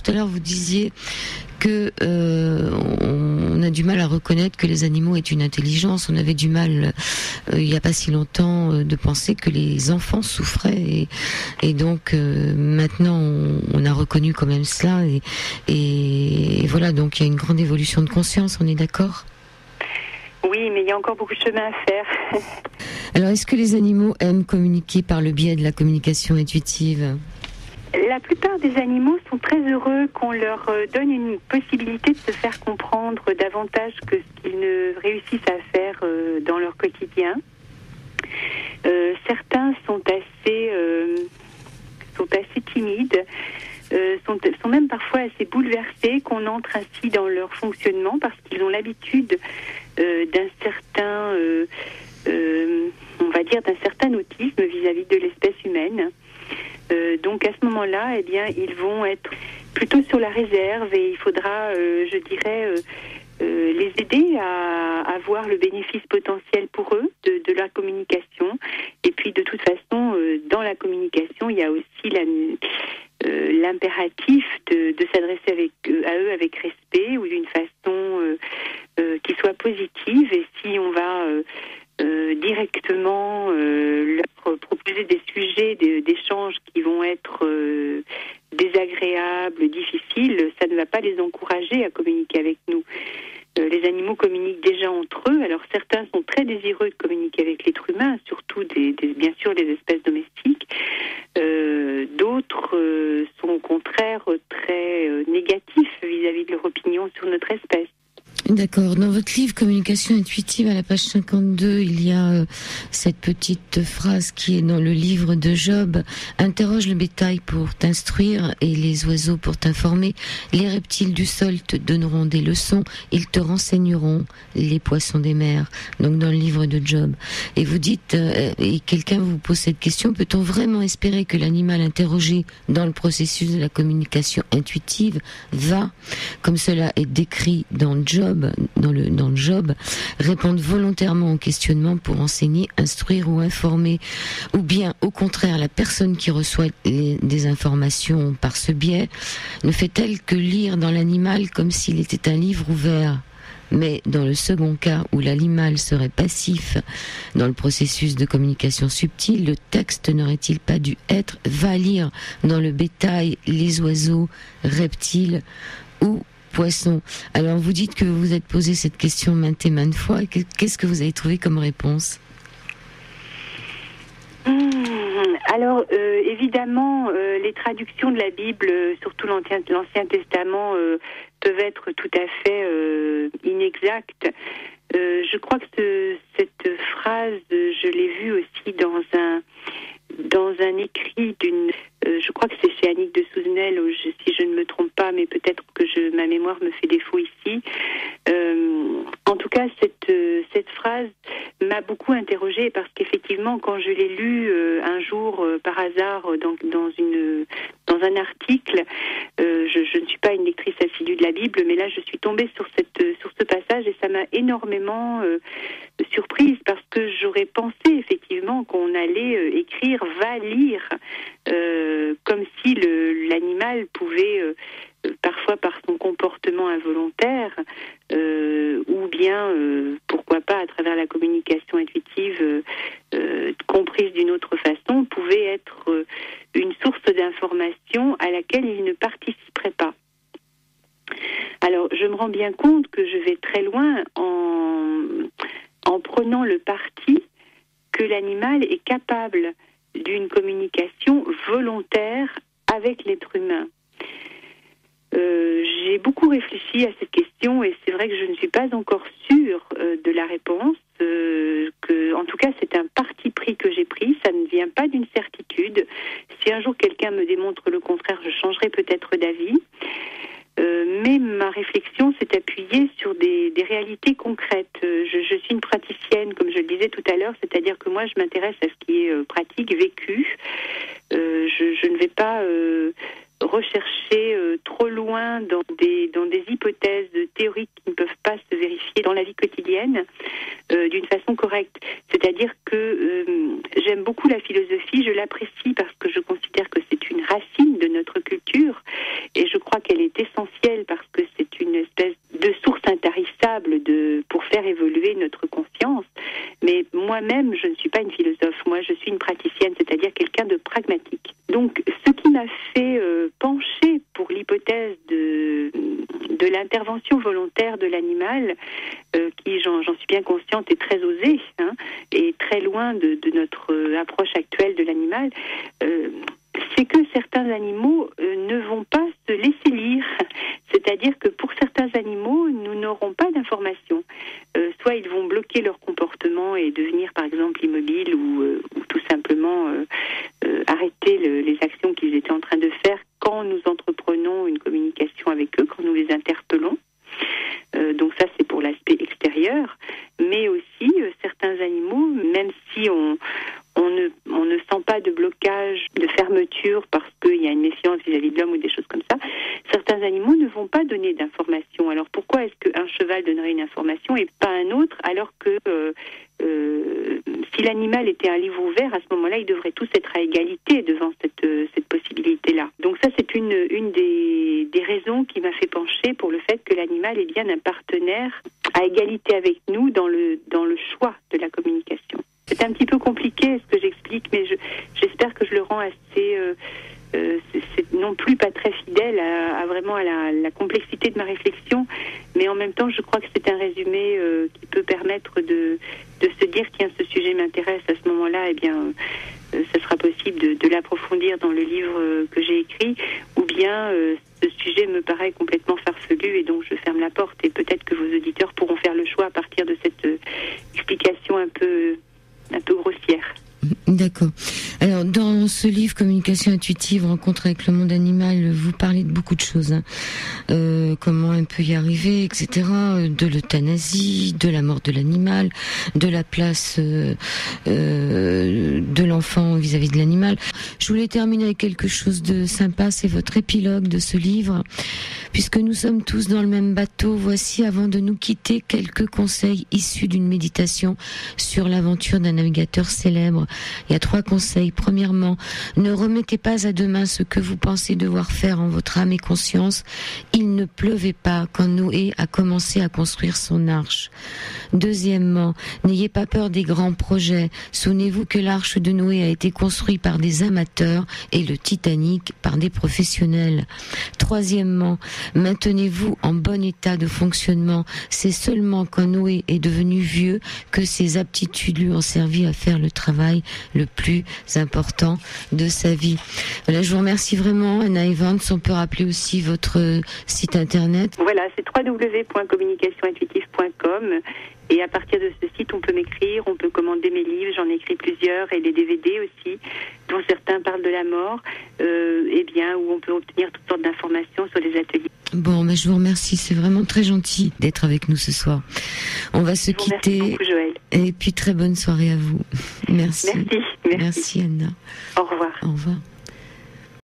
à l'heure, vous disiez que on a du mal à reconnaître que les animaux aient une intelligence. On avait du mal, il n'y a pas si longtemps, de penser que les enfants souffraient. Et donc, maintenant, on a reconnu quand même cela. Et voilà, donc il y a une grande évolution de conscience, on est d'accord ? Oui, mais il y a encore beaucoup de chemin à faire. Alors, est-ce que les animaux aiment communiquer par le biais de la communication intuitive ? La plupart des animaux sont très heureux qu'on leur donne une possibilité de se faire comprendre davantage que ce qu'ils ne réussissent à faire dans leur quotidien. Certains sont assez timides, sont même parfois assez bouleversés qu'on entre ainsi dans leur fonctionnement parce qu'ils ont l'habitude d'un certain, on va dire, d'un certain autisme vis-à-vis de l'espèce humaine. Donc à ce moment-là, eh bien, ils vont être plutôt sur la réserve et il faudra, je dirais, les aider à voir le bénéfice potentiel pour eux de la communication. Et puis de toute façon, dans la communication, il y a aussi l'impératif de s'adresser à eux avec respect ou d'une façon qui soit positive. Et si on va directement leur proposer des sujets d'échange qui vont être désagréables, difficiles, ça ne va pas les encourager à communiquer avec nous. Les animaux communiquent déjà entre eux. Alors certains sont très désireux de communiquer avec l'être humain, surtout bien sûr les espèces domestiques. D'autres sont au contraire très négatifs vis-à-vis de leur opinion sur notre espèce. D'accord. Dans votre livre Communication intuitive, à la page 52, il y a cette petite phrase qui est dans le livre de Job. Interroge le bétail pour t'instruire et les oiseaux pour t'informer. Les reptiles du sol te donneront des leçons. Ils te renseigneront, les poissons des mers. Donc dans le livre de Job. Et vous dites, et quelqu'un vous pose cette question, peut-on vraiment espérer que l'animal interrogé dans le processus de la communication intuitive va, comme cela est décrit dans Job, dans le Job, répondre volontairement au questionnement pour enseigner, instruire ou informer, ou bien au contraire la personne qui reçoit des informations par ce biais ne fait-elle que lire dans l'animal comme s'il était un livre ouvert? Mais dans le second cas où l'animal serait passif dans le processus de communication subtile, le texte n'aurait-il pas dû être va lire dans le bétail, les oiseaux, reptiles ou poissons? Alors vous dites que vous vous êtes posé cette question maintes et maintes fois. Qu'est-ce que vous avez trouvé comme réponse? Alors évidemment, les traductions de la Bible, surtout l'Ancien Testament, peuvent être tout à fait inexactes. Je crois que cette phrase, je l'ai vue aussi dans un écrit je crois que c'est chez Annick de Souzenel, si je ne me trompe pas, mais peut-être que ma mémoire me fait défaut ici. En tout cas, cette phrase m'a beaucoup interrogée parce qu'effectivement, quand je l'ai lue un jour par hasard dans un article, je ne suis pas une lectrice assidue de la Bible, mais là, je suis tombée sur ce passage et ça m'a énormément surprise parce que j'aurais pensé effectivement qu'on allait écrire « va lire », comme si l'animal pouvait, parfois par son comportement involontaire, ou bien, pourquoi pas, à travers la communication intuitive comprise d'une autre façon, pouvait être une source d'information à laquelle il ne participerait pas. Alors, je me rends bien compte que je vais très loin en prenant le parti que l'animal est capable d'une communication volontaire avec l'être humain. J'ai beaucoup réfléchi à cette question et c'est vrai que je ne suis pas encore sûre de la réponse. En tout cas, c'est un parti pris que j'ai pris. Ça ne vient pas d'une certitude. Si un jour quelqu'un me démontre le contraire, je changerai peut-être d'avis. Mais ma réflexion s'est appuyée sur des réalités concrètes. Je suis une praticienne, comme je le disais tout à l'heure, c'est-à-dire que moi, je m'intéresse à ce qui est pratique, vécu. Je ne vais pas rechercher trop loin dans des hypothèses théoriques qui ne peuvent pas se vérifier dans la vie quotidienne d'une façon correcte. C'est-à-dire que j'aime beaucoup la philosophie, je l'apprécie parce que je considère que c'est une racine de notre culture, et je crois qu'elle est essentielle parce que c'est une espèce de source intarissable pour faire évoluer notre conscience. Mais moi-même, je ne suis pas une philosophe, moi je suis une praticienne, c'est-à-dire quelqu'un de pragmatique. Donc ce qui m'a fait pencher pour l'hypothèse de l'intervention volontaire de l'animal, qui, j'en suis bien consciente, est très osée, et très loin de notre approche actuelle de l'animal, c'est que certains animaux ne vont pas se laisser lire. C'est-à-dire que pour certains animaux, nous n'aurons pas d'informations. Soit ils vont bloquer leur comportement et devenir par exemple immobiles ou tout simplement arrêter les actions qu'ils étaient en train de faire quand nous entreprenons une communication avec eux, quand nous les interpellons. Donc ça, c'est pour l'aspect extérieur. Mais aussi, certains animaux, même si on ne sent pas de blocage, de fermeture parce qu'il y a une méfiance vis-à-vis de l'homme ou des choses comme ça, certains animaux ne vont pas donner d'informations. Alors pourquoi est-ce qu'un cheval donnerait une information et pas un autre, alors que si l'animal était un livre ouvert, à ce moment-là, ils devraient tous être à égalité devant cette possibilité-là. Donc ça, c'est une des raisons qui m'a fait pencher pour le fait que l'animal est bien un partenaire à égalité avec nous dans le choix de la communication. C'est un petit peu compliqué ce que j'explique, mais j'espère que je le rends assez... c'est non plus pas très fidèle à vraiment à la complexité de ma réflexion, mais en même temps je crois que c'est un résumé qui peut permettre de se dire tiens, ce sujet m'intéresse, à ce moment-là, eh bien ça sera possible de l'approfondir dans le livre que j'ai écrit, ou bien ce sujet me paraît complètement farfelu et donc je ferme la porte, et peut-être que vos auditeurs pourront faire le choix à partir de cette explication un peu grossière. D'accord. Alors, dans ce livre, Communication intuitive, rencontre avec le monde animal, vous parlez de beaucoup de choses. Comment on peut y arriver, etc. De l'euthanasie, de la mort de l'animal, de la place de l'enfant vis-à-vis de l'animal. Je voulais terminer avec quelque chose de sympa, c'est votre épilogue de ce livre. Puisque nous sommes tous dans le même bateau, voici, avant de nous quitter, quelques conseils issus d'une méditation sur l'aventure d'un navigateur célèbre. Il y a 3 conseils. Premièrement, ne remettez pas à demain ce que vous pensez devoir faire en votre âme et conscience. Il ne pleuvait pas quand Noé a commencé à construire son arche. Deuxièmement, n'ayez pas peur des grands projets. Souvenez-vous que l'arche de Noé a été construite par des amateurs et le Titanic par des professionnels. Troisièmement, maintenez-vous en bon état de fonctionnement. C'est seulement quand Noé est devenu vieux que ses aptitudes lui ont servi à faire le travail le plus important de sa vie. Voilà, je vous remercie vraiment, Anna Evans. On peut rappeler aussi votre site internet. Voilà, c'est www.communicationintuitive.com. Et à partir de ce site, on peut m'écrire, on peut commander mes livres, j'en ai écrit plusieurs, et des DVD aussi, dont certains parlent de la mort, où on peut obtenir toutes sortes d'informations sur les ateliers. Bon, mais je vous remercie, c'est vraiment très gentil d'être avec nous ce soir. On va se quitter. Merci beaucoup, Joël. Et puis très bonne soirée à vous. Merci. Merci. Merci, Anna. Au revoir. Au revoir.